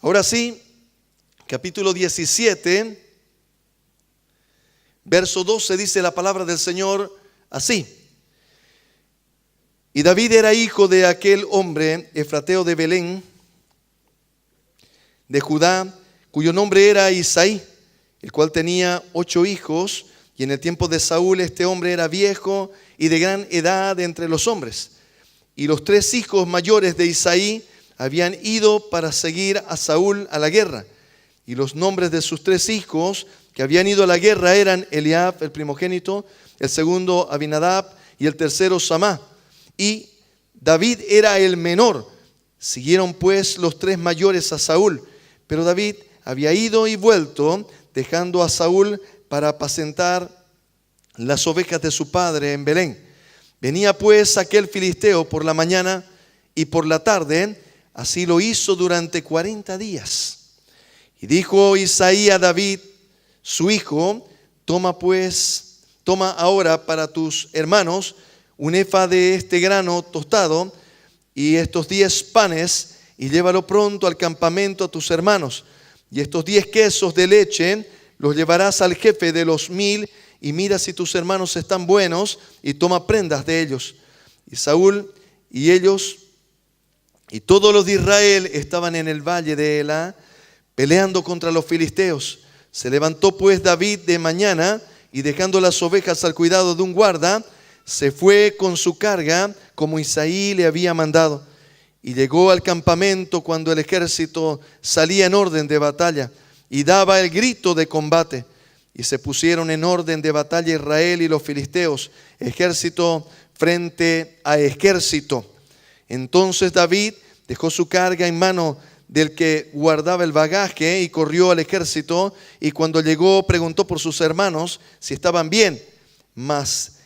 Ahora sí, capítulo 17, verso 12, dice la palabra del Señor así. Y David era hijo de aquel hombre efrateo de Belén, de Judá, cuyo nombre era Isaí, el cual tenía 8 hijos, y en el tiempo de Saúl este hombre era viejo y de gran edad entre los hombres. Y los 3 hijos mayores de Isaí habían ido para seguir a Saúl a la guerra. Y los nombres de sus 3 hijos que habían ido a la guerra eran Eliab, el primogénito, el segundo Abinadab y el tercero Samá. Y David era el menor. Siguieron pues los 3 mayores a Saúl. Pero David había ido y vuelto, dejando a Saúl para apacentar las ovejas de su padre en Belén. Venía pues aquel filisteo por la mañana y por la tarde, así lo hizo durante 40 días. Y dijo Isaí a David, su hijo, toma ahora para tus hermanos un efa de este grano tostado y estos 10 panes, y llévalo pronto al campamento a tus hermanos. Y estos 10 quesos de leche los llevarás al jefe de los 1000, y mira si tus hermanos están buenos, y toma prendas de ellos. Y Saúl y ellos y todos los de Israel estaban en el valle de Elá, peleando contra los filisteos. Se levantó pues David de mañana, y dejando las ovejas al cuidado de un guarda, se fue con su carga, como Isaí le había mandado. Y llegó al campamento cuando el ejército salía en orden de batalla, y daba el grito de combate. Y se pusieron en orden de batalla Israel y los filisteos, ejército frente a ejército. Entonces David dejó su carga en mano del que guardaba el bagaje y corrió al ejército, y cuando llegó preguntó por sus hermanos si estaban bien. Mas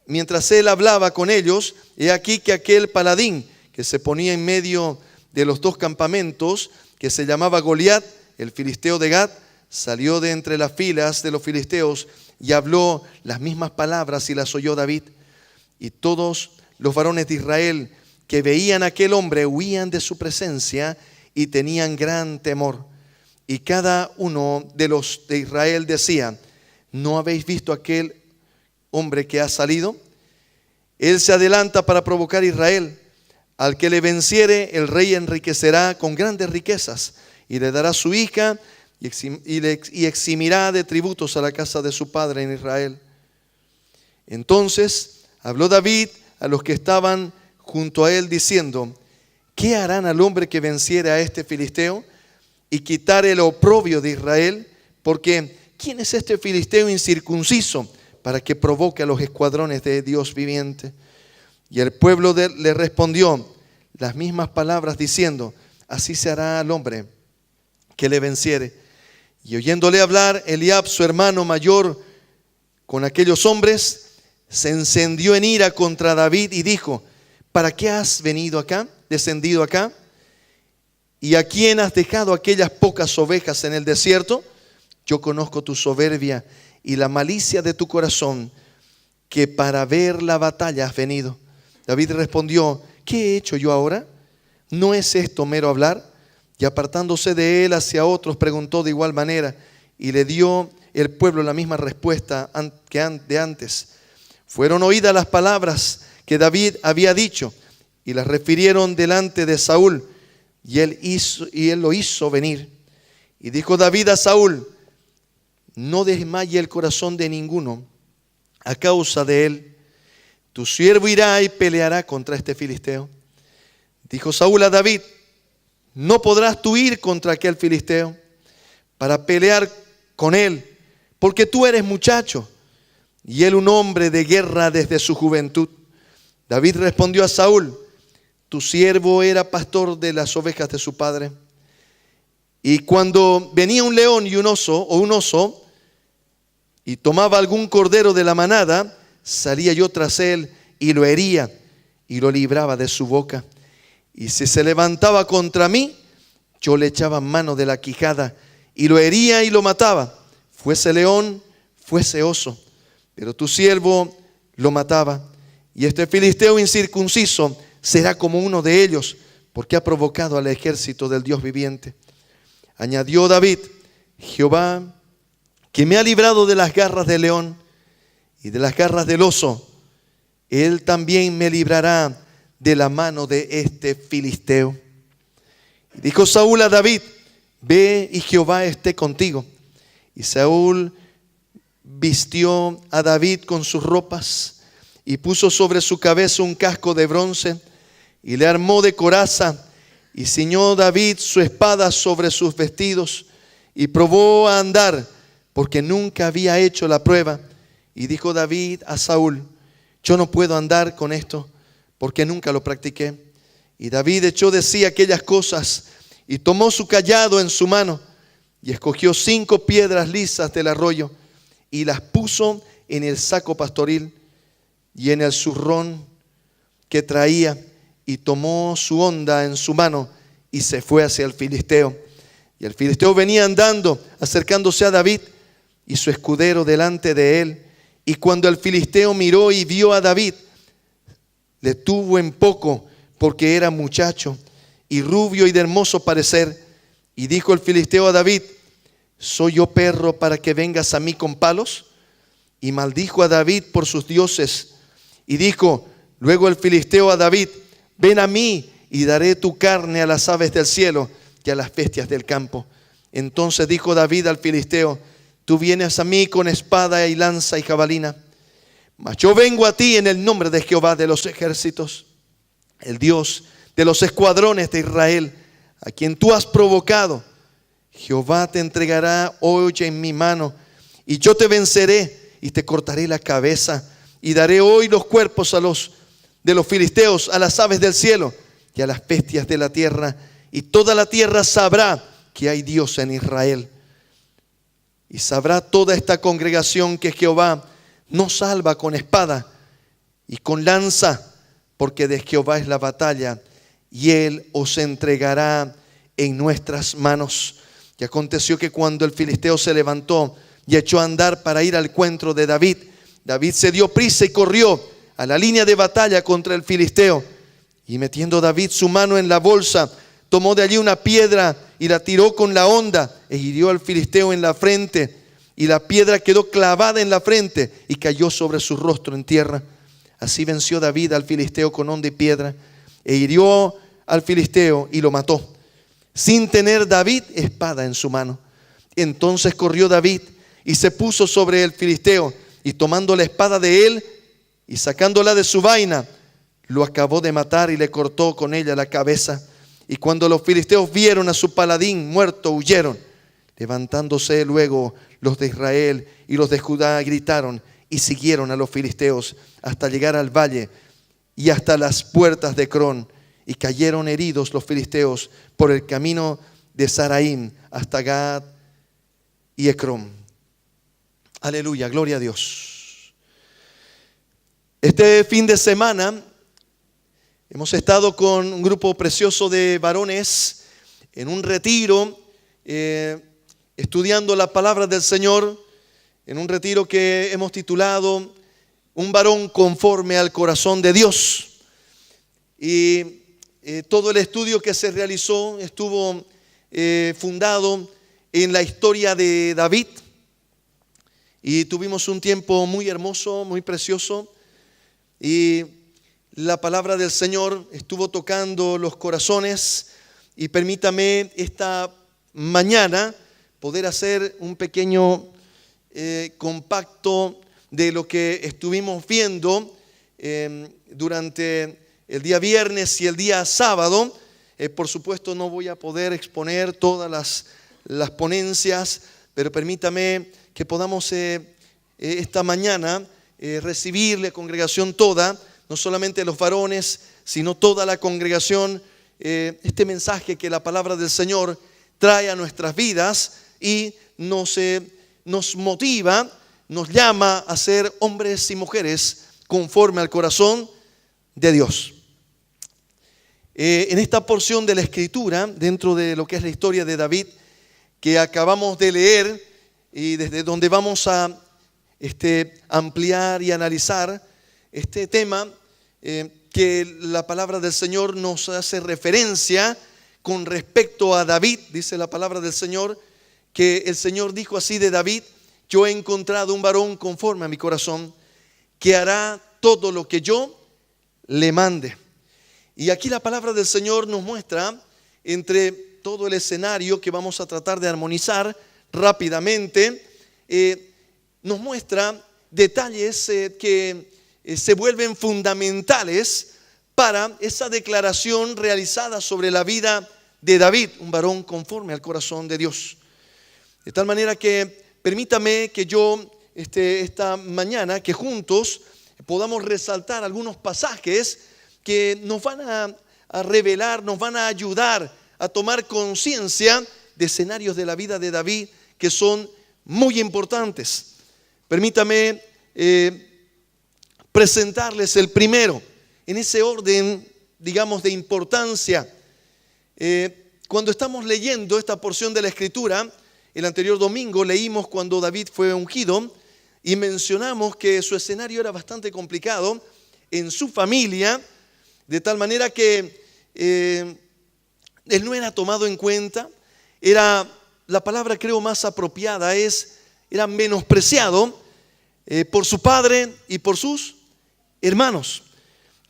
mientras él hablaba con ellos, he aquí que aquel paladín que se ponía en medio de los 2 campamentos, que se llamaba Goliat, el filisteo de Gat, salió de entre las filas de los filisteos y habló las mismas palabras, y las oyó David. Y todos los varones de Israel que veían a aquel hombre huían de su presencia y tenían gran temor. Y cada uno de los de Israel decía: ¿no habéis visto aquel hombre que ha salido? Él se adelanta para provocar a Israel. Al que le venciere, el rey enriquecerá con grandes riquezas, y le dará su hija, y eximirá de tributos a la casa de su padre en Israel. Entonces habló David a los que estaban junto a él, diciendo: ¿qué harán al hombre que venciere a este filisteo y quitare el oprobio de Israel? Porque ¿quién es este filisteo incircunciso para que provoque a los escuadrones de Dios viviente? Y el pueblo le respondió las mismas palabras, diciendo: así se hará al hombre que le venciere. Y oyéndole hablar, Eliab, su hermano mayor, con aquellos hombres, se encendió en ira contra David y dijo: ¿para qué has descendido acá? ¿Y a quién has dejado aquellas pocas ovejas en el desierto? Yo conozco tu soberbia y la malicia de tu corazón, que para ver la batalla has venido. David respondió: ¿qué he hecho yo ahora? ¿No es esto mero hablar? Y apartándose de él hacia otros, preguntó de igual manera, y le dio el pueblo la misma respuesta que de antes. Fueron oídas las palabras que David había dicho, y las refirieron delante de Saúl, y él lo hizo venir. Y dijo David a Saúl: no desmaye el corazón de ninguno a causa de él. Tu siervo irá y peleará contra este filisteo. Dijo Saúl a David: no podrás tú ir contra aquel filisteo para pelear con él, porque tú eres muchacho, y él un hombre de guerra desde su juventud. David respondió a Saúl: tu siervo era pastor de las ovejas de su padre, y cuando venía un león y un oso, y tomaba algún cordero de la manada, salía yo tras él y lo hería y lo libraba de su boca. Y si se levantaba contra mí, yo le echaba mano de la quijada y lo hería y lo mataba, fuese león, fuese oso. Pero tu siervo lo mataba. Y este filisteo incircunciso será como uno de ellos, porque ha provocado al ejército del Dios viviente. Añadió David: Jehová, que me ha librado de las garras del león y de las garras del oso, Él también me librará de la mano de este filisteo. Y dijo Saúl a David: ve y Jehová esté contigo. Y Saúl vistió a David con sus ropas y puso sobre su cabeza un casco de bronce y le armó de coraza, y ciñó David su espada sobre sus vestidos y probó a andar, porque nunca había hecho la prueba. Y dijo David a Saúl: yo no puedo andar con esto, porque nunca lo practiqué. Y David echó de sí aquellas cosas y tomó su cayado en su mano y escogió 5 piedras lisas del arroyo y las puso en el saco pastoril y en el zurrón que traía, y tomó su honda en su mano y se fue hacia el filisteo. Y el filisteo venía andando, acercándose a David y su escudero delante de él. Y cuando el filisteo miró y vio a David, le tuvo en poco, porque era muchacho y rubio y de hermoso parecer. Y dijo el filisteo a David: ¿soy yo perro para que vengas a mí con palos? Y maldijo a David por sus dioses. Y dijo luego el filisteo a David: ven a mí y daré tu carne a las aves del cielo y a las bestias del campo. Entonces dijo David al filisteo: tú vienes a mí con espada y lanza y jabalina, mas yo vengo a ti en el nombre de Jehová de los ejércitos, el Dios de los escuadrones de Israel, a quien tú has provocado. Jehová te entregará hoy en mi mano, y yo te venceré y te cortaré la cabeza, y daré hoy los cuerpos de los filisteos a las aves del cielo y a las bestias de la tierra, y toda la tierra sabrá que hay Dios en Israel. Y sabrá toda esta congregación que Jehová no salva con espada y con lanza, porque de Jehová es la batalla, y Él os entregará en nuestras manos. Y aconteció que cuando el filisteo se levantó y echó a andar para ir al encuentro de David, David se dio prisa y corrió a la línea de batalla contra el filisteo. Y metiendo David su mano en la bolsa, tomó de allí una piedra y la tiró con la honda e hirió al filisteo en la frente. Y la piedra quedó clavada en la frente y cayó sobre su rostro en tierra. Así venció David al filisteo con honda y piedra, e hirió al filisteo y lo mató, sin tener David espada en su mano. Entonces corrió David y se puso sobre el filisteo, y tomando la espada de él y sacándola de su vaina, lo acabó de matar y le cortó con ella la cabeza. Y cuando los filisteos vieron a su paladín muerto, huyeron. Levantándose luego los de Israel y los de Judá gritaron y siguieron a los filisteos hasta llegar al valle y hasta las puertas de Crón. Y cayeron heridos los filisteos por el camino de Saraim hasta Gad y Ecrón. Aleluya, gloria a Dios. Este fin de semana hemos estado con un grupo precioso de varones en un retiro, estudiando la palabra del Señor, en un retiro que hemos titulado Un varón conforme al corazón de Dios. Y todo el estudio que se realizó estuvo fundado en la historia de David, y tuvimos un tiempo muy hermoso, muy precioso, y la palabra del Señor estuvo tocando los corazones. Y permítame esta mañana poder hacer un pequeño compacto de lo que estuvimos viendo durante el día viernes y el día sábado. Por supuesto no voy a poder exponer todas las ponencias, pero permítame que podamos esta mañana recibir la congregación toda, no solamente los varones, sino toda la congregación, este mensaje que la palabra del Señor trae a nuestras vidas y nos motiva, nos llama a ser hombres y mujeres conforme al corazón de Dios. En esta porción de la Escritura, dentro de lo que es la historia de David, que acabamos de leer y desde donde vamos a ampliar y analizar este tema, que la palabra del Señor nos hace referencia con respecto a David. Dice la palabra del Señor que el Señor dijo así de David: yo he encontrado un varón conforme a mi corazón, que hará todo lo que yo le mande. Y aquí la palabra del Señor nos muestra, entre todo el escenario que vamos a tratar de armonizar rápidamente, nos muestra detalles que se vuelven fundamentales para esa declaración realizada sobre la vida de David, un varón conforme al corazón de Dios. De tal manera que permítame que yo esta mañana, que juntos podamos resaltar algunos pasajes que nos van a revelar, nos van a ayudar a tomar conciencia de escenarios de la vida de David que son muy importantes. Permítame presentarles el primero, en ese orden, digamos, de importancia. Cuando estamos leyendo esta porción de la Escritura, el anterior domingo leímos cuando David fue ungido y mencionamos que su escenario era bastante complicado en su familia, de tal manera que él no era tomado en cuenta. Era, la palabra creo más apropiada era menospreciado por su padre y por sus hermanos.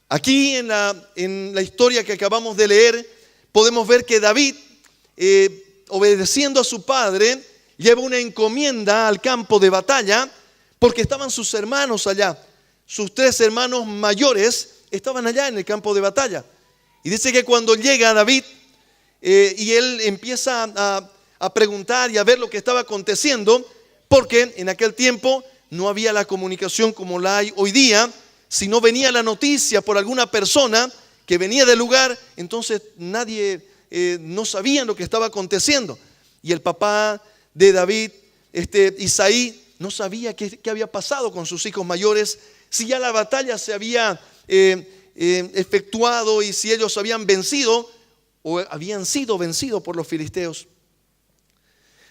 Aquí en la historia que acabamos de leer podemos ver que David, obedeciendo a su padre, lleva una encomienda al campo de batalla porque estaban sus hermanos allá. Sus 3 hermanos mayores estaban allá en el campo de batalla. Y dice que cuando llega David y él empieza a preguntar y a ver lo que estaba aconteciendo, porque en aquel tiempo no había la comunicación como la hay hoy día. Si no venía la noticia por alguna persona que venía del lugar, entonces nadie no sabía lo que estaba aconteciendo. Y el papá de David, Isaí, no sabía qué había pasado con sus hijos mayores, si ya la batalla se había efectuado y si ellos habían vencido o habían sido vencidos por los filisteos.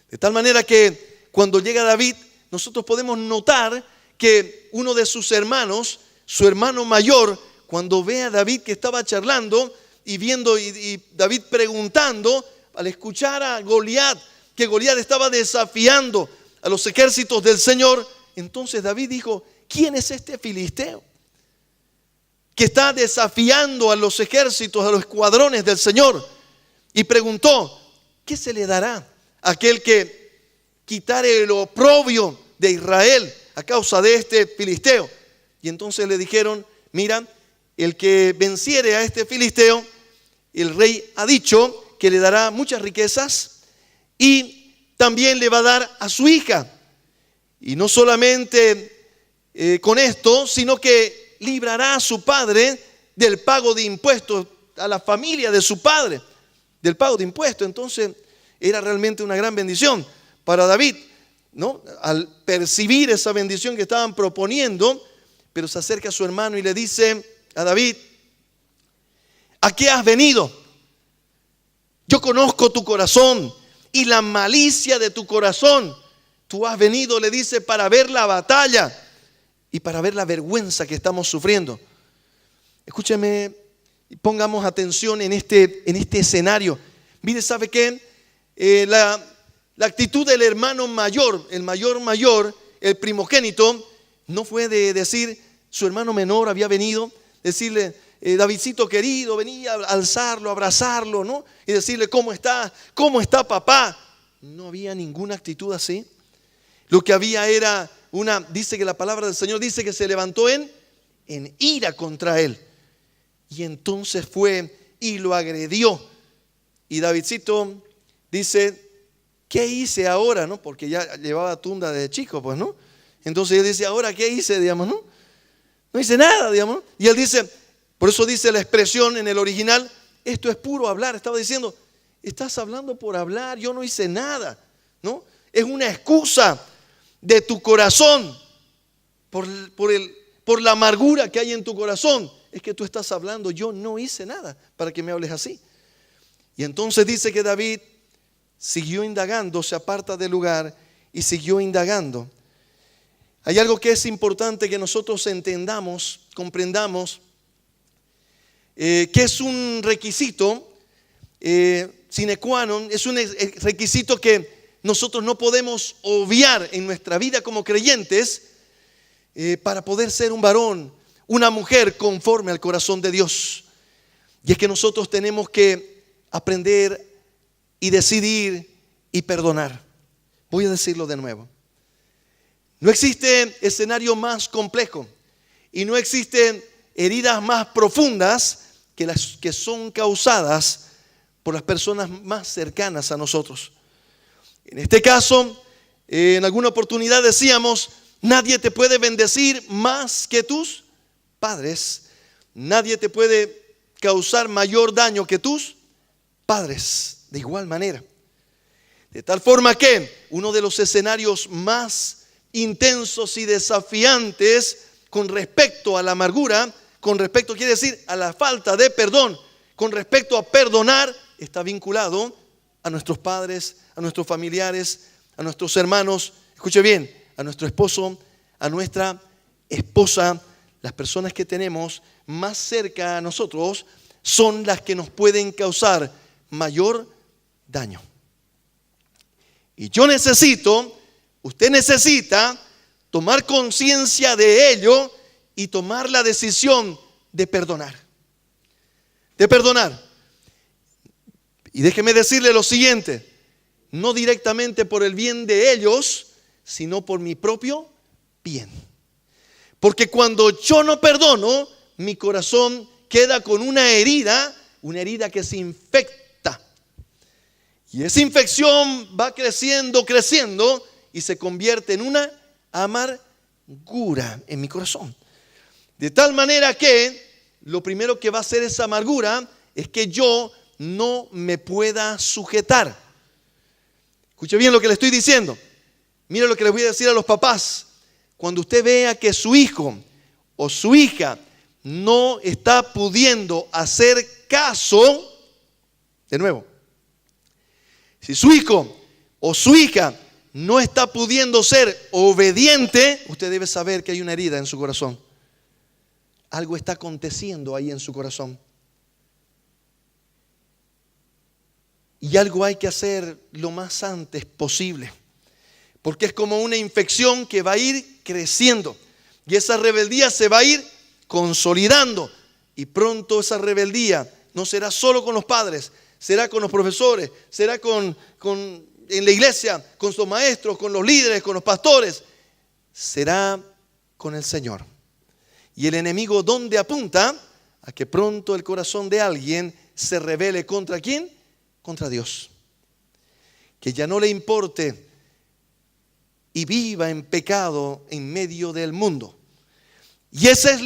De tal manera que cuando llega David, nosotros podemos notar que uno de sus hermanos, su hermano mayor, cuando ve a David que estaba charlando y viendo y David preguntando, al escuchar a Goliat, que Goliat estaba desafiando a los ejércitos del Señor, entonces David dijo: ¿quién es este filisteo que está desafiando a los ejércitos, a los escuadrones del Señor? Y preguntó: ¿qué se le dará a aquel que quitare el oprobio de Israel a causa de este filisteo? Y entonces le dijeron: mira, el que venciere a este filisteo, el rey ha dicho que le dará muchas riquezas y también le va a dar a su hija. Y no solamente con esto, sino que librará a su padre del pago de impuestos, a la familia de su padre, del pago de impuestos. Entonces era realmente una gran bendición para David, ¿no? Al percibir esa bendición que estaban proponiendo, pero se acerca a su hermano y le dice a David: ¿a qué has venido? Yo conozco tu corazón y la malicia de tu corazón. Tú has venido, le dice, para ver la batalla y para ver la vergüenza que estamos sufriendo. Escúcheme y pongamos atención en este escenario. Mire, ¿sabe qué? La actitud del hermano mayor, el mayor, el primogénito, no fue de decir, su hermano menor había venido, decirle: Davidcito querido, venía a alzarlo, a abrazarlo, ¿no? Y decirle: ¿cómo está papá? No había ninguna actitud así. Lo que había era dice que la palabra del Señor dice que se levantó en ira contra él. Y entonces fue y lo agredió. Y Davidcito dice: ¿qué hice ahora? ¿No? Porque ya llevaba tunda de chico, pues, ¿no? Entonces él dice: ¿ahora qué hice? Digamos, ¿no? No hice nada, digamos, ¿no? Y él dice, por eso dice la expresión en el original, esto es puro hablar. Estaba diciendo: estás hablando por hablar, yo no hice nada, ¿no? Es una excusa de tu corazón por la amargura que hay en tu corazón. Es que tú estás hablando, yo no hice nada para que me hables así. Y entonces dice que David siguió indagando, se aparta del lugar y siguió indagando. Hay algo que es importante que nosotros entendamos, comprendamos, que es un requisito sine qua non, es un requisito que nosotros no podemos obviar en nuestra vida como creyentes para poder ser un varón, una mujer conforme al corazón de Dios. Y es que nosotros tenemos que aprender y decidir y perdonar. Voy a decirlo de nuevo. No existe escenario más complejo y no existen heridas más profundas que las que son causadas por las personas más cercanas a nosotros. En este caso, en alguna oportunidad decíamos, nadie te puede bendecir más que tus padres. Nadie te puede causar mayor daño que tus padres. De igual manera. De tal forma que uno de los escenarios más intensos y desafiantes con respecto a la amargura, con respecto, quiere decir, a la falta de perdón, con respecto a perdonar, está vinculado a nuestros padres, a nuestros familiares, a nuestros hermanos, escuche bien, a nuestro esposo, a nuestra esposa. Las personas que tenemos más cerca a nosotros son las que nos pueden causar mayor daño. Y usted necesita tomar conciencia de ello y tomar la decisión de perdonar. De perdonar. Y déjeme decirle lo siguiente, no directamente por el bien de ellos, sino por mi propio bien. Porque cuando yo no perdono, mi corazón queda con una herida que se infecta. Y esa infección va creciendo y se convierte en una amargura en mi corazón. De tal manera que lo primero que va a hacer esa amargura es que yo no me pueda sujetar. Escuche bien lo que le estoy diciendo. Mire lo que les voy a decir a los papás. Cuando usted vea que su hijo o su hija no está pudiendo hacer caso, de nuevo, si su hijo o su hija no está pudiendo ser obediente, usted debe saber que hay una herida en su corazón. Algo está aconteciendo ahí en su corazón. Y algo hay que hacer lo más antes posible. Porque es como una infección que va a ir creciendo. Y esa rebeldía se va a ir consolidando. Y pronto esa rebeldía no será solo con los padres, será con los profesores, será en la iglesia, con sus maestros, con los líderes, con los pastores. Será con el Señor. Y el enemigo, ¿dónde apunta? A que pronto el corazón de alguien se rebele ¿contra quién? Contra Dios. Que ya no le importe y viva en pecado en medio del mundo. Y esa es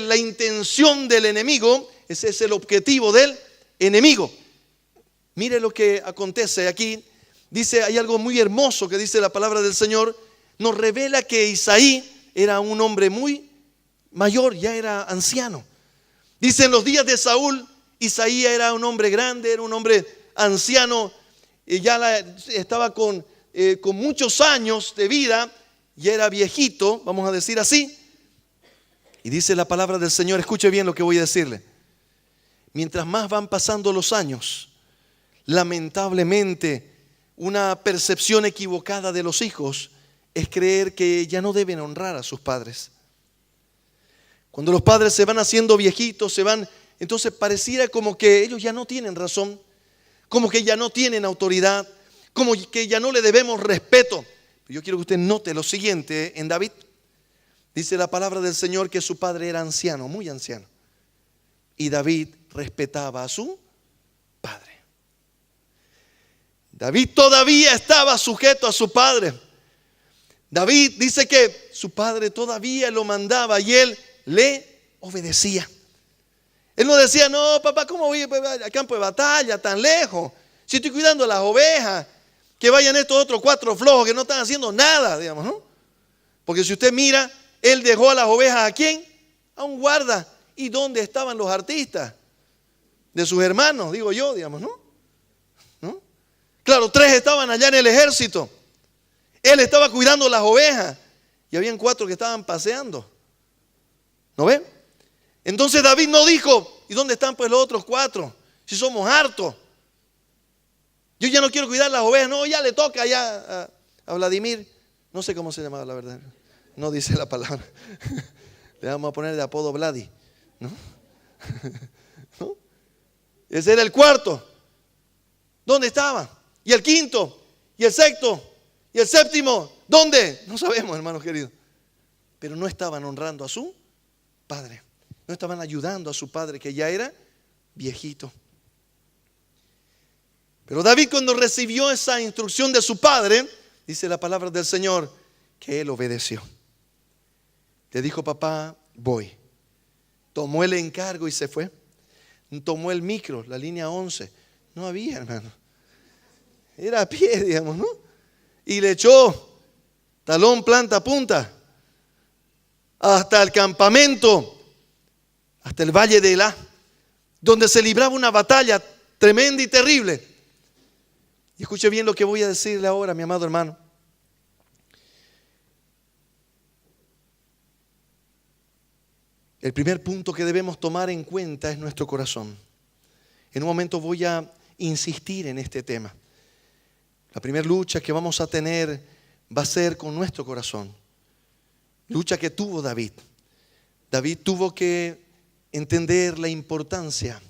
la intención del enemigo, ese es el objetivo del enemigo. Mire lo que acontece aquí. Dice, hay algo muy hermoso que dice la palabra del Señor. Nos revela que Isaí era un hombre muy mayor, ya era anciano. Dice, en los días de Saúl, Isaí era un hombre grande, era un hombre anciano, y ya estaba con muchos años de vida, ya era viejito, vamos a decir así. Y dice la palabra del Señor, escuche bien lo que voy a decirle. Mientras más van pasando los años, lamentablemente, una percepción equivocada de los hijos es creer que ya no deben honrar a sus padres. Cuando los padres se van haciendo viejitos, entonces pareciera como que ellos ya no tienen razón, como que ya no tienen autoridad, como que ya no le debemos respeto. Pero yo quiero que usted note lo siguiente en David. Dice la palabra del Señor que su padre era anciano, muy anciano. Y David respetaba a su padre. David todavía estaba sujeto a su padre. David dice que su padre todavía lo mandaba y él le obedecía. Él no decía, no, papá, ¿cómo voy al campo de batalla tan lejos? Si estoy cuidando las ovejas, que vayan estos otros 4 flojos que no están haciendo nada, digamos, ¿no? Porque si usted mira, él dejó a las ovejas ¿a quién? A un guarda. ¿Y dónde estaban los artistas? De sus hermanos, digo yo, digamos, ¿no? Claro, 3 estaban allá en el ejército. Él estaba cuidando las ovejas y habían 4 que estaban paseando. ¿No ven? Entonces David no dijo, ¿y dónde están pues los otros 4? Si somos hartos. Yo ya no quiero cuidar las ovejas. No, ya le toca ya a Vladimir. No sé cómo se llamaba, la verdad. No dice la palabra. Le vamos a poner de apodo Vladi, ¿no? ¿No? Ese era el 4. ¿Dónde estaba? Y el 5, y el 6, y el 7. ¿Dónde? No sabemos, hermanos queridos. Pero no estaban honrando a su padre. No estaban ayudando a su padre, que ya era viejito. Pero David, cuando recibió esa instrucción de su padre, dice la palabra del Señor, que él obedeció. Le dijo, papá, voy. Tomó el encargo y se fue. Tomó el micro, la línea 11. No había, hermano. Era a pie, digamos, ¿no? Y le echó talón, planta, punta, hasta el campamento, hasta el valle de Elá, donde se libraba una batalla tremenda y terrible. Y escuche bien lo que voy a decirle ahora, mi amado hermano. El primer punto que debemos tomar en cuenta es nuestro corazón. En un momento voy a insistir en este tema. La primera lucha que vamos a tener va a ser con nuestro corazón. Lucha que tuvo David. David tuvo que entender la importancia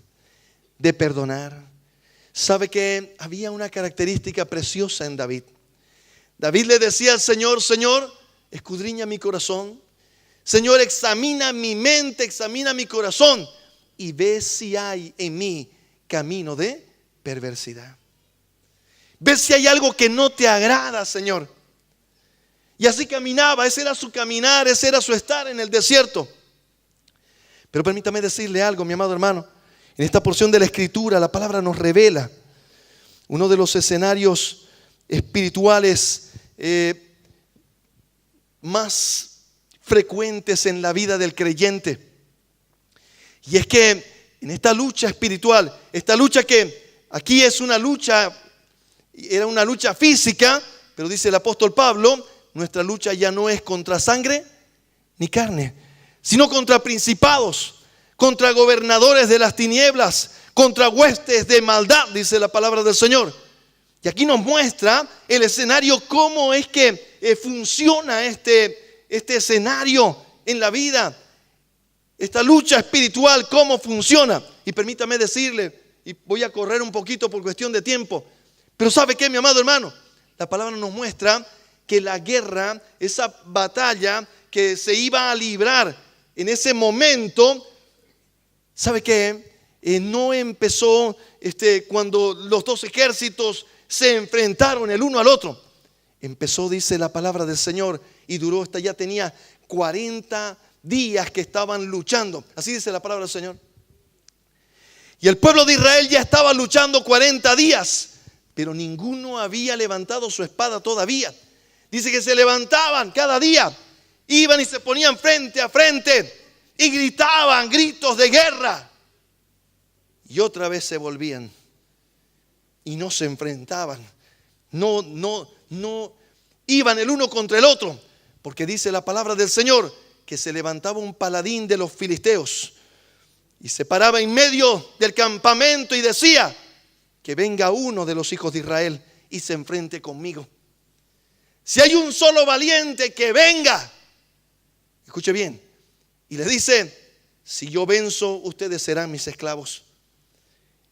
de perdonar. Sabe que había una característica preciosa en David. David le decía al Señor, Señor, escudriña mi corazón. Señor, examina mi mente, examina mi corazón y ve si hay en mí camino de perversidad. Ve si hay algo que no te agrada, Señor. Y así caminaba, ese era su caminar, ese era su estar en el desierto. Pero permítame decirle algo, mi amado hermano. En esta porción de la Escritura, la palabra nos revela uno de los escenarios espirituales más frecuentes en la vida del creyente. Y es que en esta lucha espiritual, esta lucha que aquí es una lucha, era una lucha física, pero dice el apóstol Pablo, nuestra lucha ya no es contra sangre ni carne, sino contra principados, contra gobernadores de las tinieblas, contra huestes de maldad, dice la palabra del Señor. Y aquí nos muestra el escenario, cómo es que funciona este escenario en la vida, esta lucha espiritual, cómo funciona. Y permítame decirle, y voy a correr un poquito por cuestión de tiempo, pero ¿sabe qué, mi amado hermano? La palabra nos muestra que la guerra, esa batalla que se iba a librar en ese momento, ¿sabe qué? No empezó cuando los dos ejércitos se enfrentaron el uno al otro. Empezó, dice la palabra del Señor, y duró hasta ya tenía 40 días que estaban luchando. Así dice la palabra del Señor. Y el pueblo de Israel ya estaba luchando 40 días, pero ninguno había levantado su espada todavía. Dice que se levantaban cada día, iban y se ponían frente a frente y gritaban gritos de guerra. Y otra vez se volvían y no se enfrentaban. No iban el uno contra el otro, porque dice la palabra del Señor que se levantaba un paladín de los filisteos y se paraba en medio del campamento y decía: que venga uno de los hijos de Israel y se enfrente conmigo. Si hay un solo valiente, que venga. Escuche bien. Y le dice: si yo venzo, ustedes serán mis esclavos.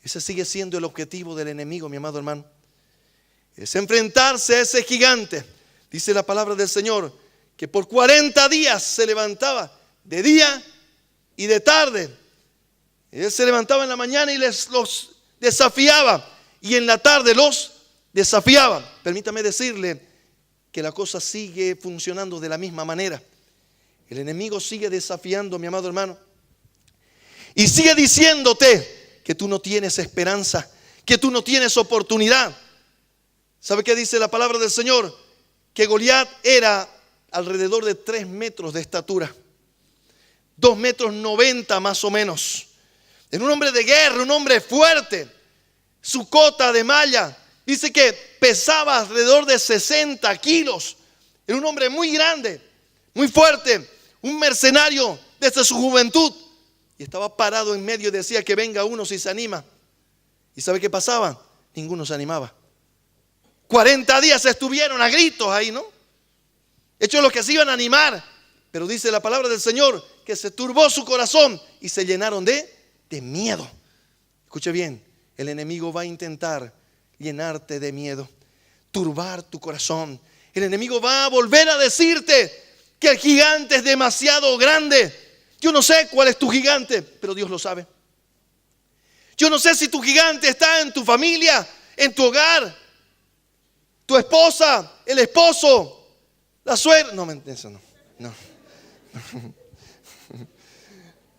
Ese sigue siendo el objetivo del enemigo, mi amado hermano. Es enfrentarse a ese gigante. Dice la palabra del Señor que por 40 días se levantaba de día y de tarde. Él se levantaba en la mañana y los desafiaba, y en la tarde los desafiaba. Permítame decirle que la cosa sigue funcionando de la misma manera. El enemigo sigue desafiando, mi amado hermano, y sigue diciéndote que tú no tienes esperanza, que tú no tienes oportunidad. ¿Sabe qué dice la palabra del Señor? Que Goliat era alrededor de 3 metros de estatura, 2,90 metros más o menos. Era un hombre de guerra, un hombre fuerte. Su cota de malla dice que pesaba alrededor de 60 kilos. Era un hombre muy grande, muy fuerte, un mercenario desde su juventud. y estaba parado en medio y decía que venga uno si se anima. ¿Y sabe qué pasaba? Ninguno se animaba. 40 días estuvieron a gritos ahí, ¿no? Hechos los que se iban a animar. Pero dice la palabra del Señor que se turbó su corazón y se llenaron de miedo. Escuche bien, el enemigo va a intentar llenarte de miedo, turbar tu corazón. El enemigo va a volver a decirte que el gigante es demasiado grande. Yo no sé cuál es tu gigante, pero Dios lo sabe. Yo no sé si tu gigante está en tu familia, en tu hogar, tu esposa, el esposo, la suegra. No, eso no.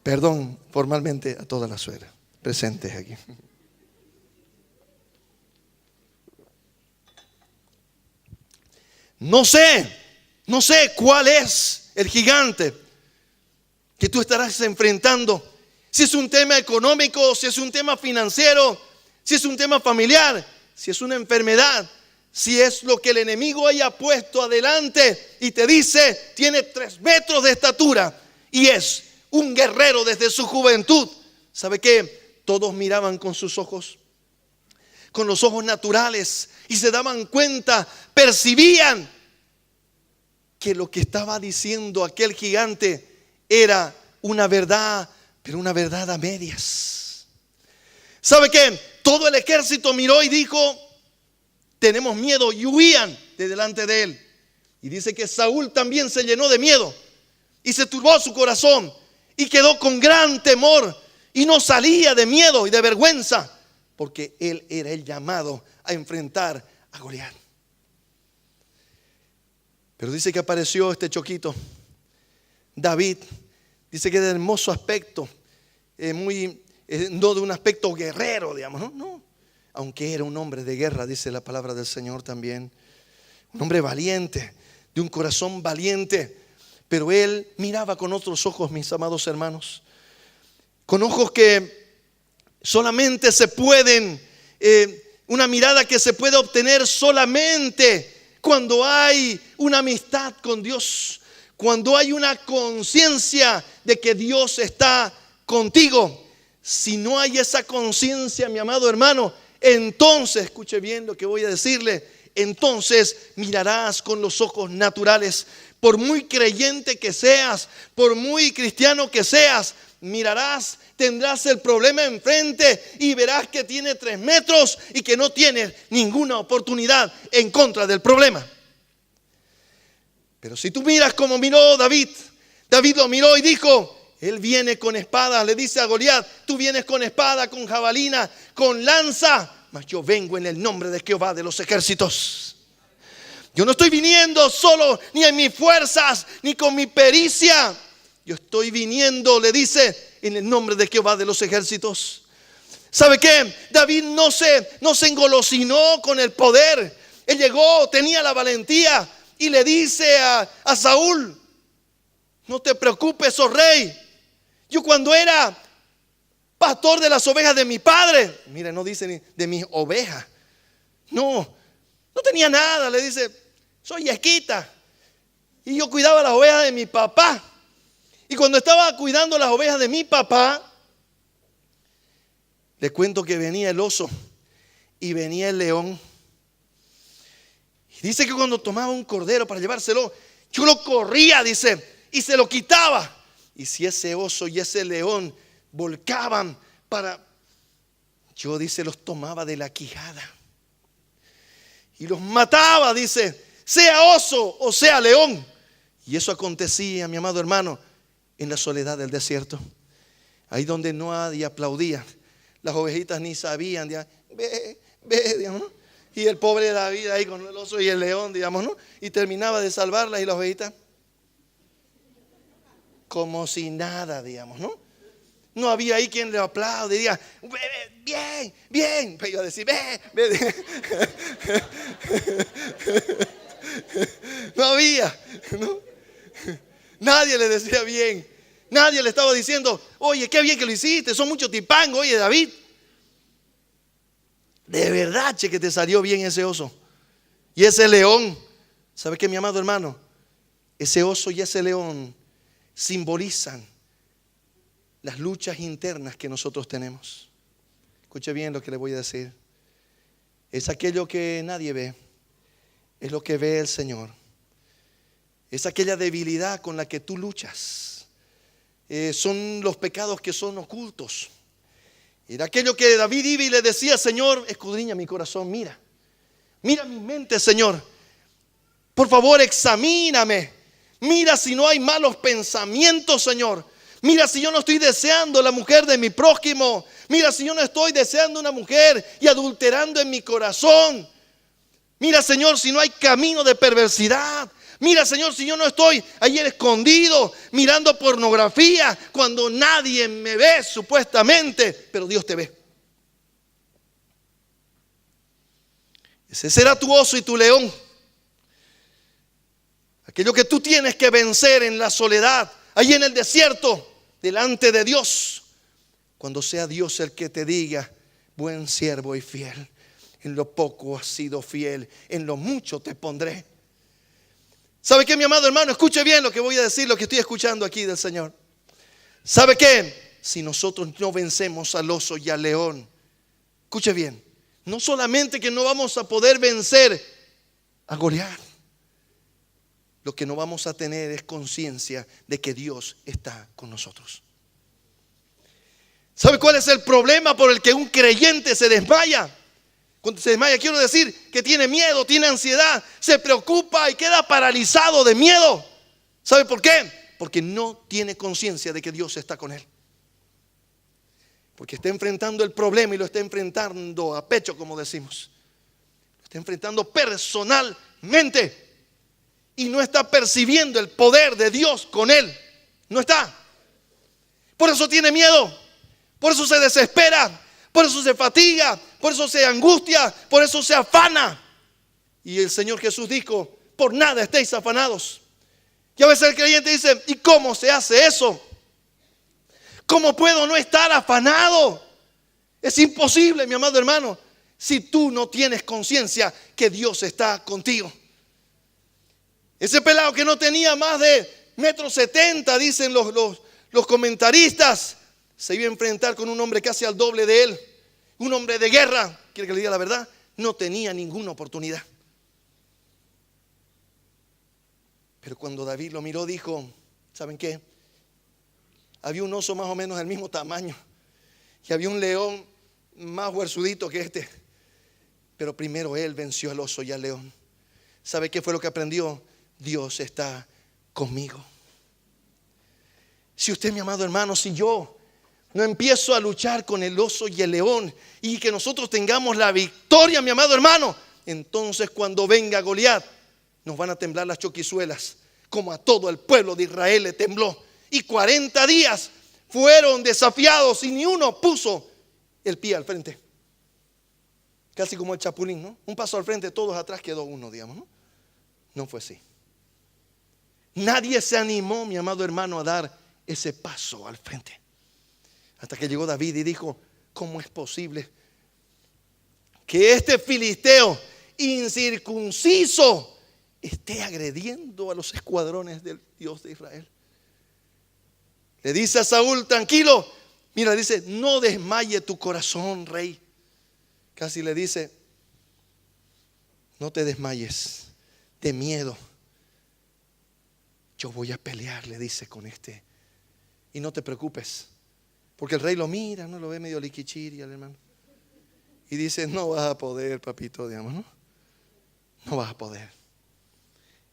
Perdón formalmente a todas las suegras presentes aquí. No sé cuál es el gigante que tú estarás enfrentando. Si es un tema económico, si es un tema financiero, si es un tema familiar, si es una enfermedad, si es lo que el enemigo haya puesto adelante y te dice, tiene 3 metros de estatura y es un guerrero desde su juventud. ¿Sabe qué? Todos miraban con sus ojos, con los ojos naturales, y se daban cuenta, percibían que lo que estaba diciendo aquel gigante era una verdad, pero una verdad a medias. ¿Sabe qué? Todo el ejército miró y dijo, tenemos miedo, y huían de delante de él. Y dice que Saúl también se llenó de miedo y se turbó su corazón y quedó con gran temor y no salía de miedo y de vergüenza, porque él era el llamado a enfrentar a Goliat. Pero dice que apareció este choquito, David. Dice que de hermoso aspecto, no de un aspecto guerrero, digamos, no. Aunque era un hombre de guerra, dice la palabra del Señor también. Un hombre valiente, de un corazón valiente. Pero él miraba con otros ojos, mis amados hermanos. Con ojos que solamente se pueden, una mirada que se puede obtener solamente cuando hay una amistad con Dios. Cuando hay una conciencia de que Dios está contigo. Si no hay esa conciencia, mi amado hermano, entonces, escuche bien lo que voy a decirle, entonces mirarás con los ojos naturales. Por muy creyente que seas, por muy cristiano que seas, mirarás, tendrás el problema enfrente y verás que tiene 3 metros y que no tienes ninguna oportunidad en contra del problema. Pero si tú miras como miró David, David lo miró y dijo, él viene con espada, le dice a Goliat, tú vienes con espada, con jabalina, con lanza, mas yo vengo en el nombre de Jehová de los ejércitos. Yo no estoy viniendo solo, ni en mis fuerzas, ni con mi pericia. Yo estoy viniendo, le dice, en el nombre de Jehová de los ejércitos. ¿Sabe qué? David no se engolosinó con el poder. Él llegó, tenía la valentía y le dice a Saúl, no te preocupes, oh rey. Yo cuando era pastor de las ovejas de mi padre, mire, no dice ni de mis ovejas. No tenía nada, le dice, soy esquita. Y yo cuidaba las ovejas de mi papá. Y cuando estaba cuidando las ovejas de mi papá, le cuento que venía el oso y venía el león. Y dice que cuando tomaba un cordero para llevárselo, yo lo corría, dice, y se lo quitaba. Y si ese oso y ese león volcaban yo, dice, los tomaba de la quijada y los mataba, dice, sea oso o sea león. Y eso acontecía, mi amado hermano, en la soledad del desierto, ahí donde nadie aplaudía. Las ovejitas ni sabían, ve, digamos, ¿no? Y el pobre David ahí con el oso y el león, digamos, ¿no? Y terminaba de salvarlas y las ovejitas como si nada, digamos, ¿no? No había ahí quien le aplaude y diga, bien, bien. Pero iba a decir, ve. No había, ¿no? Nadie le decía bien. Nadie le estaba diciendo, oye, qué bien que lo hiciste, son muchos tipangos, oye, David. De verdad, che, que te salió bien ese oso. Y ese león, ¿sabe qué, mi amado hermano? Ese oso y ese león simbolizan las luchas internas que nosotros tenemos. Escuche bien lo que le voy a decir. Es aquello que nadie ve, es lo que ve el Señor. Es aquella debilidad con la que tú luchas. Son los pecados que son ocultos. Era aquello que David iba y le decía: Señor, escudriña mi corazón, mira mi mente, Señor. Por favor, examíname. Mira si no hay malos pensamientos, Señor. Mira si yo no estoy deseando la mujer de mi prójimo. Mira si yo no estoy deseando una mujer y adulterando en mi corazón. Mira, Señor, si no hay camino de perversidad. Mira, Señor, si yo no estoy ayer escondido mirando pornografía cuando nadie me ve supuestamente, pero Dios te ve. Ese será tu oso y tu león. Aquello que tú tienes que vencer en la soledad, ahí en el desierto, delante de Dios. Cuando sea Dios el que te diga: buen siervo y fiel, en lo poco has sido fiel, en lo mucho te pondré. ¿Sabe qué, mi amado hermano? Escuche bien lo que voy a decir, lo que estoy escuchando aquí del Señor. ¿Sabe qué? Si nosotros no vencemos al oso y al león, escuche bien, no solamente que no vamos a poder vencer a Goliat, lo que no vamos a tener es conciencia de que Dios está con nosotros. ¿Sabe cuál es el problema por el que un creyente se desmaya? Cuando se desmaya, quiero decir que tiene miedo, tiene ansiedad, se preocupa y queda paralizado de miedo. ¿Sabe por qué? Porque no tiene conciencia de que Dios está con él. Porque está enfrentando el problema y lo está enfrentando a pecho, como decimos. Lo está enfrentando personalmente. Y no está percibiendo el poder de Dios con él. No está. Por eso tiene miedo. Por eso se desespera. Por eso se fatiga. Por eso se angustia. Por eso se afana. Y el Señor Jesús dijo: por nada estéis afanados. Y a veces el creyente dice: ¿y cómo se hace eso? ¿Cómo puedo no estar afanado? Es imposible, mi amado hermano, si tú no tienes conciencia que Dios está contigo. Ese pelado que no tenía más de 1,70 m, dicen los comentaristas, se iba a enfrentar con un hombre casi al doble de él. Un hombre de guerra. ¿Quiere que le diga la verdad? No tenía ninguna oportunidad. Pero cuando David lo miró, dijo: ¿saben qué? Había un oso más o menos del mismo tamaño y había un león más huersudito que este. Pero primero él venció al oso y al león. ¿Sabe qué fue lo que aprendió? Dios está conmigo. Si usted, mi amado hermano, si yo no empiezo a luchar con el oso y el león y que nosotros tengamos la victoria, mi amado hermano, entonces cuando venga Goliat nos van a temblar las choquizuelas, como a todo el pueblo de Israel le tembló. Y 40 días fueron desafiados y ni uno puso el pie al frente. Casi como el chapulín, ¿no? Un paso al frente, todos atrás, quedó uno, digamos, ¿no? No fue así. Nadie se animó, mi amado hermano, a dar ese paso al frente. Hasta que llegó David y dijo: ¿cómo es posible que este filisteo incircunciso esté agrediendo a los escuadrones del Dios de Israel? Le dice a Saúl: tranquilo. Mira, dice: no desmaye tu corazón, rey. Casi le dice: no te desmayes de miedo. Yo voy a pelear, le dice, con este. Y no te preocupes. Porque el rey lo mira, no lo ve medio liquichiri al hermano. Y dice: no vas a poder, papito, digamos, ¿no? No vas a poder.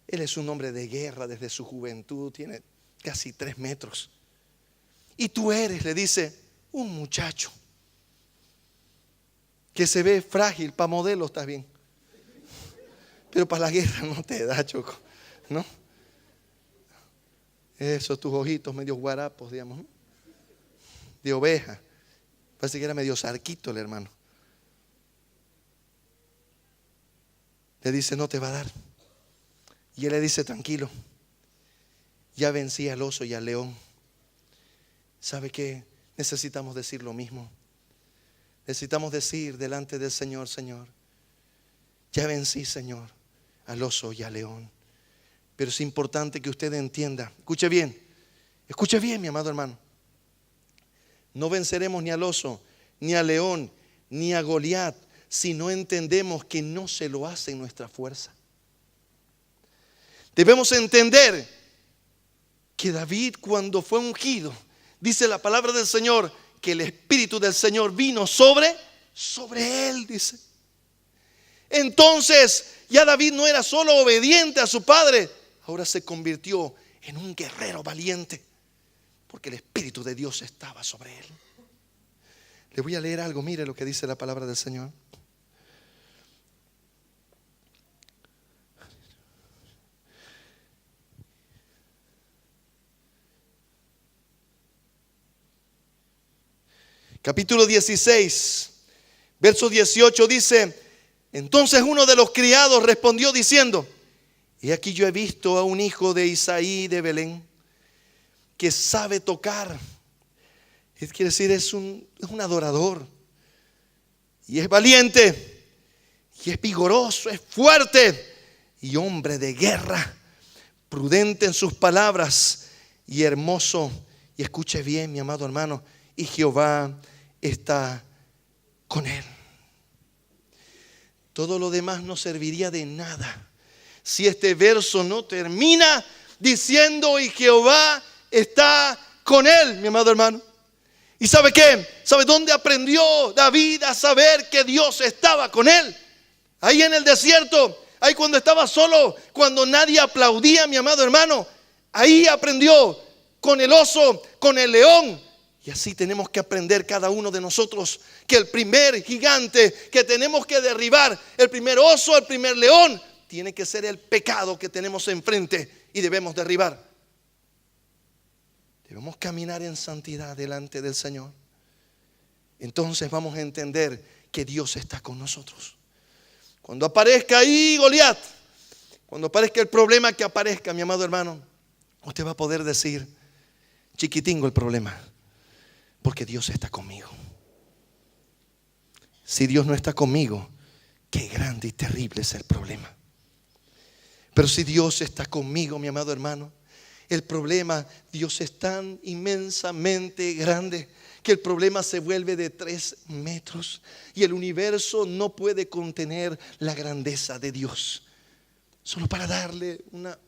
Él es un hombre de guerra desde su juventud. Tiene casi 3 metros. Y tú eres, le dice, un muchacho que se ve frágil. Para modelo estás bien, pero para la guerra no te da, choco, ¿no? Esos tus ojitos medio guarapos, digamos, ¿no? De oveja. Parece que era medio sarquito el hermano. Le dice: no te va a dar. Y él le dice: tranquilo, ya vencí al oso y al león. ¿Sabe qué? Necesitamos decir lo mismo. Necesitamos decir delante del Señor: Señor, ya vencí, Señor, al oso y al león. Pero es importante que usted entienda. Escuche bien, mi amado hermano. No venceremos ni al oso, ni al león, ni a Goliat, si no entendemos que no se lo hace en nuestra fuerza. Debemos entender que David, cuando fue ungido, dice la palabra del Señor, que el Espíritu del Señor vino sobre él, dice. Entonces ya David no era solo obediente a su padre, ahora se convirtió en un guerrero valiente, porque el Espíritu de Dios estaba sobre él. Le voy a leer algo, mire lo que dice la palabra del Señor. Capítulo 16, verso 18 dice: entonces uno de los criados respondió diciendo: he aquí yo he visto a un hijo de Isaí de Belén que sabe tocar. Quiere decir, es un adorador, y es valiente, y es vigoroso, es fuerte, y hombre de guerra, prudente en sus palabras, y hermoso. Y escuche bien, mi amado hermano, y Jehová está con él. Todo lo demás no serviría de nada si este verso no termina diciendo: y Jehová está con él, mi amado hermano. ¿Y sabe qué? ¿Sabe dónde aprendió David a saber que Dios estaba con él? Ahí en el desierto, ahí cuando estaba solo, cuando nadie aplaudía, mi amado hermano. Ahí aprendió, con el oso, con el león. Y así tenemos que aprender cada uno de nosotros, que el primer gigante que tenemos que derribar, el primer oso, el primer león, tiene que ser el pecado que tenemos enfrente y debemos derribar. Debemos caminar en santidad delante del Señor. Entonces vamos a entender que Dios está con nosotros. Cuando aparezca ahí Goliat, cuando aparezca el problema que aparezca, mi amado hermano, usted va a poder decir: chiquitingo el problema, porque Dios está conmigo. Si Dios no está conmigo, qué grande y terrible es el problema. Pero si Dios está conmigo, mi amado hermano, el problema, Dios es tan inmensamente grande que el problema se vuelve de 3 metros y el universo no puede contener la grandeza de Dios. Solo para darle una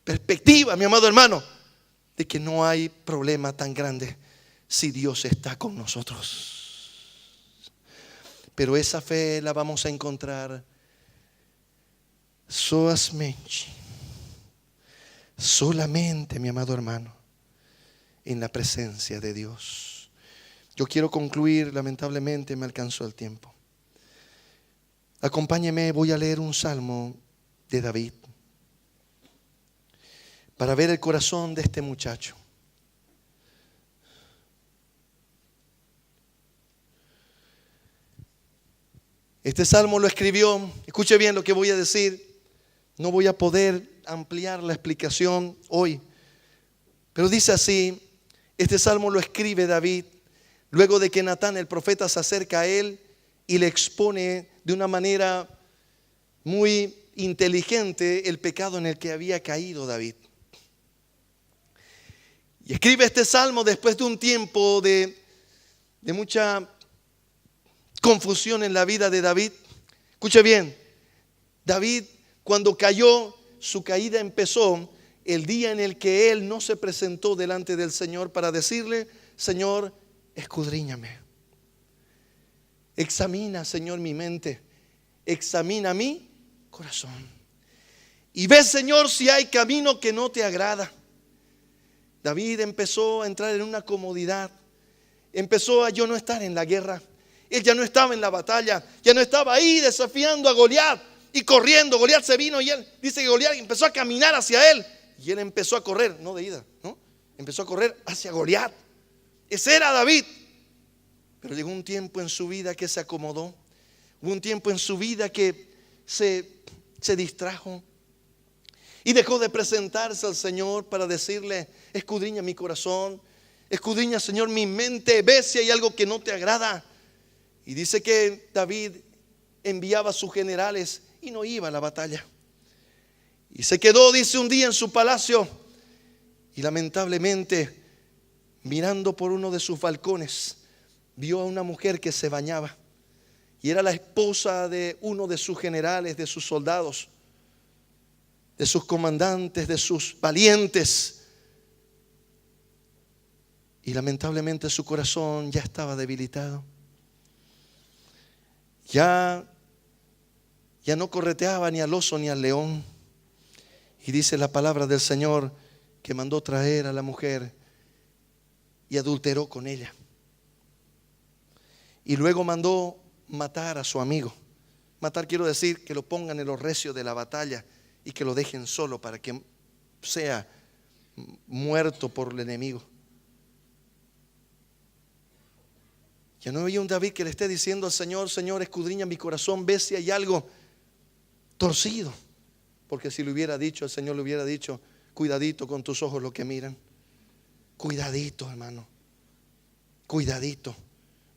perspectiva, mi amado hermano, de que no hay problema tan grande si Dios está con nosotros. Pero esa fe la vamos a encontrar solamente, mi amado hermano, en la presencia de Dios. Yo quiero concluir, lamentablemente me alcanzó el tiempo. Acompáñeme, voy a leer un salmo de David para ver el corazón de este muchacho. Este salmo lo escribió, escuche bien lo que voy a decir. No voy a poder ampliar la explicación hoy, pero dice así. Este salmo lo escribe David luego de que Natán el profeta se acerca a él y le expone de una manera muy inteligente el pecado en el que había caído David. Y escribe este salmo después de un tiempo de mucha confusión en la vida de David. Escuche bien, David, cuando cayó, su caída empezó el día en el que él no se presentó delante del Señor para decirle: Señor, escudriñame. Examina, Señor, mi mente. Examina mi corazón. Y ve, Señor, si hay camino que no te agrada. David empezó a entrar en una comodidad. Empezó a yo no estar en la guerra. Él ya no estaba en la batalla. Ya no estaba ahí desafiando a Goliat y corriendo. Goliat se vino y él dice que Goliat empezó a caminar hacia él. Y él empezó a correr, no de ida, ¿no? Empezó a correr hacia Goliat. Ese era David. Pero llegó un tiempo en su vida que se acomodó. Hubo un tiempo en su vida que se distrajo y dejó de presentarse al Señor para decirle: escudriña mi corazón, escudriña, Señor, mi mente, ve si hay algo que no te agrada. Y dice que David enviaba a sus generales y no iba a la batalla. Y se quedó, dice, un día en su palacio. Y lamentablemente mirando por uno de sus balcones, vio a una mujer que se bañaba. Y era la esposa de uno de sus generales, de sus soldados, de sus comandantes, de sus valientes. Y lamentablemente su corazón ya estaba debilitado. Ya no correteaba ni al oso ni al león. Y dice la palabra del Señor que mandó traer a la mujer y adulteró con ella. Y luego mandó matar a su amigo. Matar quiero decir que lo pongan en los recios de la batalla y que lo dejen solo para que sea muerto por el enemigo. Ya no había un David que le esté diciendo al Señor: Señor, escudriña mi corazón, ve si hay algo torcido. Porque si le hubiera dicho, el Señor le hubiera dicho: cuidadito con tus ojos lo que miran. Cuidadito, hermano. Cuidadito.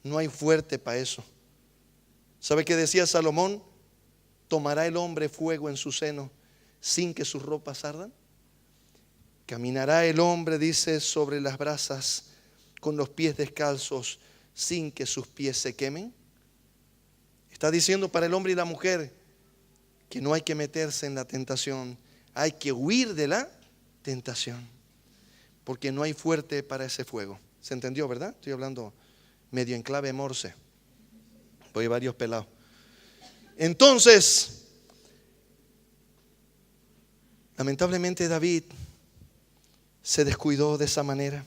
No hay fuerte para eso. ¿Sabe qué decía Salomón? ¿Tomará el hombre fuego en su seno sin que sus ropas ardan? Caminará el hombre, dice, sobre las brasas con los pies descalzos sin que sus pies se quemen. Está diciendo para el hombre y la mujer que no hay que meterse en la tentación, hay que huir de la tentación, porque no hay fuerte para ese fuego. ¿Se entendió, verdad? Estoy hablando medio en clave Morse. Voy varios pelados. Entonces, lamentablemente David se descuidó de esa manera.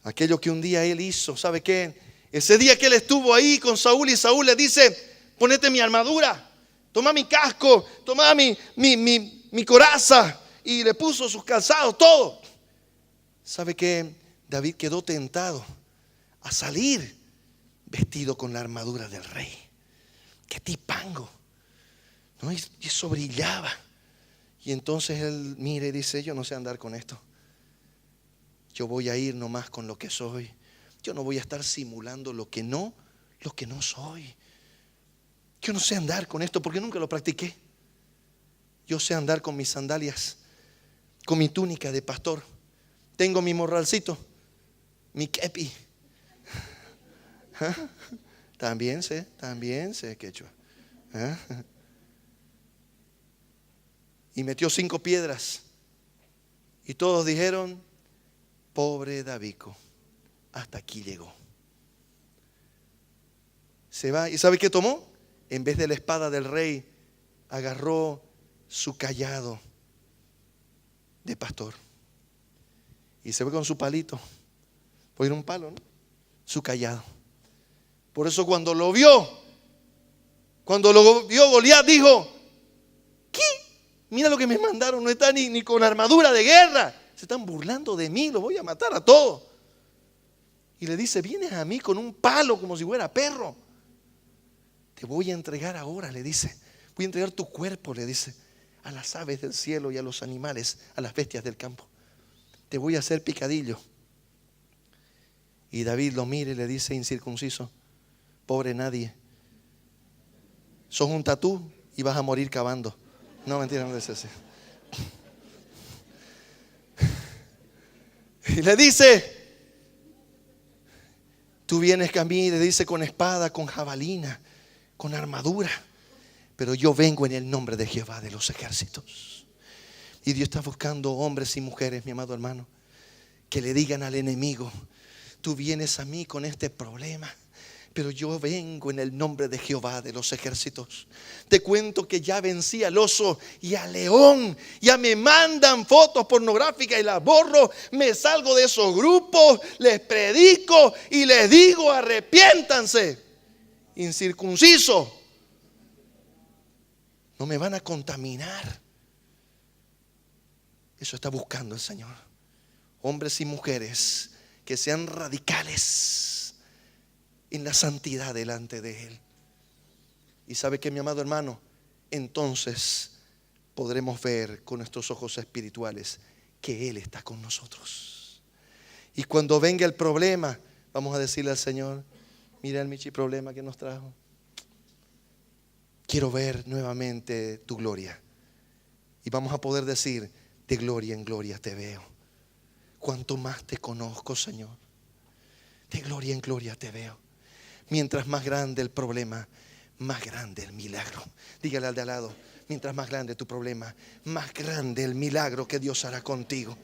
Aquello que un día él hizo, ¿sabe qué? Ese día que él estuvo ahí con Saúl y Saúl le dice: ponete mi armadura, toma mi casco, toma mi coraza, y le puso sus calzados, todo. ¿Sabe qué? David quedó tentado a salir vestido con la armadura del rey. ¡Qué tipango! ¿No? Y eso brillaba. Y entonces él mire y dice: yo no sé andar con esto. Yo voy a ir nomás con lo que soy. Yo no voy a estar simulando lo que no soy. Yo no sé andar con esto porque nunca lo practiqué. Yo sé andar con mis sandalias, con mi túnica de pastor. Tengo mi morralcito, mi kepi. También sé quechua. Y metió 5 piedras. Y todos dijeron: pobre Davico, hasta aquí llegó. Se va. ¿Y sabe qué tomó? En vez de la espada del rey, agarró su cayado de pastor. Y se fue con su palito. Fue ir un palo, ¿no? Su cayado. Por eso cuando lo vio Goliat, dijo: ¿qué? Mira lo que me mandaron, no está ni con armadura de guerra. Se están burlando de mí, los voy a matar a todos. Y le dice: vienes a mí con un palo como si fuera perro. Te voy a entregar ahora, le dice. Voy a entregar tu cuerpo, le dice, a las aves del cielo y a los animales, a las bestias del campo. Te voy a hacer picadillo. Y David lo mira y le dice: incircunciso, pobre nadie, sos un tatú y vas a morir cavando. No, mentira, no es así. Y le dice: tú vienes a mí, le dice, con espada, con jabalina, con armadura, pero yo vengo en el nombre de Jehová de los ejércitos. Y Dios está buscando hombres y mujeres, mi amado hermano, que le digan al enemigo: tú vienes a mí con este problema, pero yo vengo en el nombre de Jehová de los ejércitos. Te cuento que ya vencí al oso y al león. Ya me mandan fotos pornográficas y las borro. Me salgo de esos grupos, les predico y les digo: arrepiéntanse. Incircunciso, no me van a contaminar. Eso está buscando el Señor. Hombres y mujeres que sean radicales en la santidad delante de Él. Y sabe que, mi amado hermano, entonces podremos ver con nuestros ojos espirituales que Él está con nosotros. Y cuando venga el problema, vamos a decirle al Señor: mira el Michi problema que nos trajo. Quiero ver nuevamente tu gloria. Y vamos a poder decir: de gloria en gloria te veo. cuanto más te conozco, Señor, de gloria en gloria te veo. Mientras más grande el problema, más grande el milagro. Dígale al de al lado: mientras más grande tu problema, más grande el milagro que Dios hará contigo.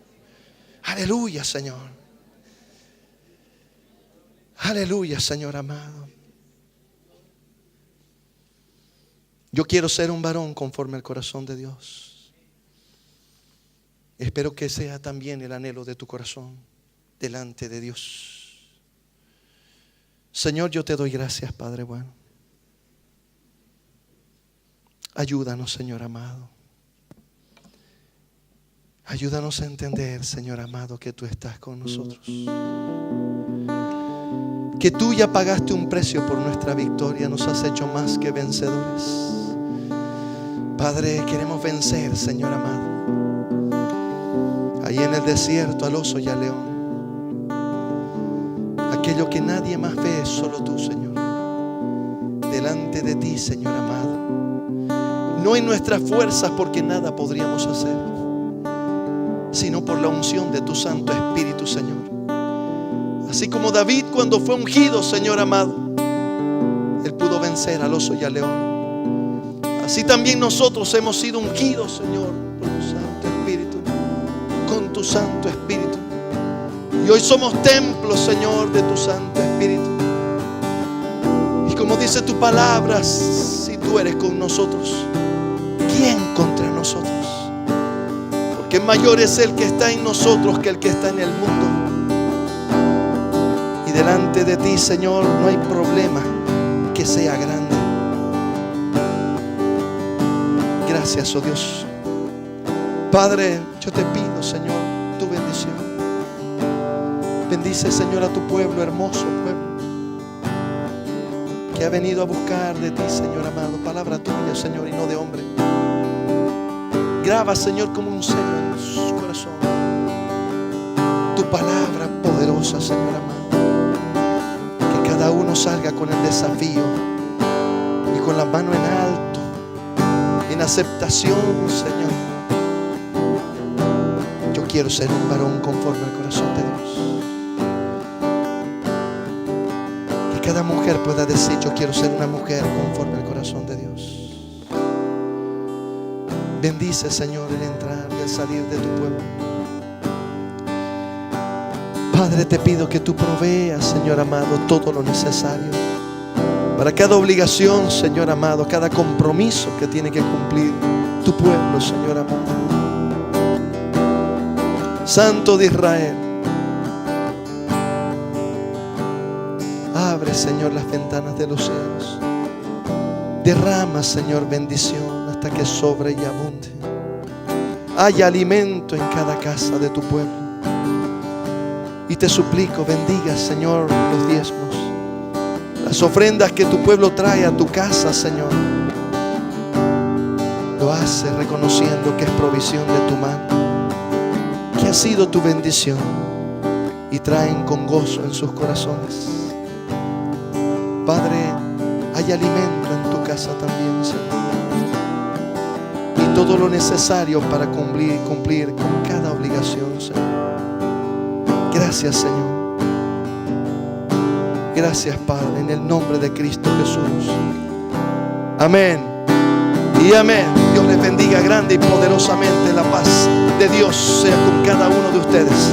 Aleluya, Señor. Aleluya, Señor amado. Yo quiero ser un varón conforme al corazón de Dios. Espero que sea también el anhelo de tu corazón delante de Dios. Señor, yo te doy gracias, Padre bueno. Ayúdanos, Señor amado. Ayúdanos a entender, Señor amado, que tú estás con nosotros. Que tú ya pagaste un precio por nuestra victoria. Nos has hecho más que vencedores. Padre, queremos vencer, Señor amado, ahí en el desierto, al oso y al león. Aquello que nadie más ve es solo tú, Señor. Delante de ti, Señor amado, no en nuestras fuerzas, porque nada podríamos hacer, sino por la unción de tu Santo Espíritu, Señor. Así como David, cuando fue ungido, Señor amado, él pudo vencer al oso y al león. Así también nosotros hemos sido ungidos, Señor, por tu Santo Espíritu, con tu Santo Espíritu. Y hoy somos templos, Señor, de tu Santo Espíritu. Y como dice tu palabra, si tú eres con nosotros, ¿quién contra nosotros? Porque mayor es el que está en nosotros que el que está en el mundo. Y delante de ti, Señor, no hay problema que sea grande. Gracias, oh Dios. Padre, yo te pido, Señor, tu bendición. Bendice, Señor, a tu pueblo, hermoso pueblo, que ha venido a buscar de ti, Señor amado, palabra tuya, Señor, y no de hombre. Graba, Señor, como un sello en su corazón tu palabra poderosa, Señor amado. Que cada uno salga con el desafío y con la mano en alto, en aceptación, Señor. Yo quiero ser un varón conforme al corazón de Dios. Que cada mujer pueda decir: yo quiero ser una mujer conforme al corazón de Dios. Bendice, Señor, el entrar y el salir de tu pueblo. Padre, te pido que tú proveas, Señor amado, todo lo necesario para cada obligación, Señor amado, cada compromiso que tiene que cumplir tu pueblo, Señor amado. Santo de Israel, abre, Señor, las ventanas de los cielos. Derrama, Señor, bendición hasta que sobre y abunde. Haya alimento en cada casa de tu pueblo. Y te suplico, bendiga, Señor, los diezmos, las ofrendas que tu pueblo trae a tu casa, Señor. Lo hace reconociendo que es provisión de tu mano, que ha sido tu bendición, y traen con gozo en sus corazones. Padre, hay alimento en tu casa también, Señor, y todo lo necesario para cumplir con cada obligación, Señor. Gracias, Señor. Gracias, Padre, en el nombre de Cristo Jesús. Amén y amén. Dios les bendiga grande y poderosamente. La paz de Dios sea con cada uno de ustedes.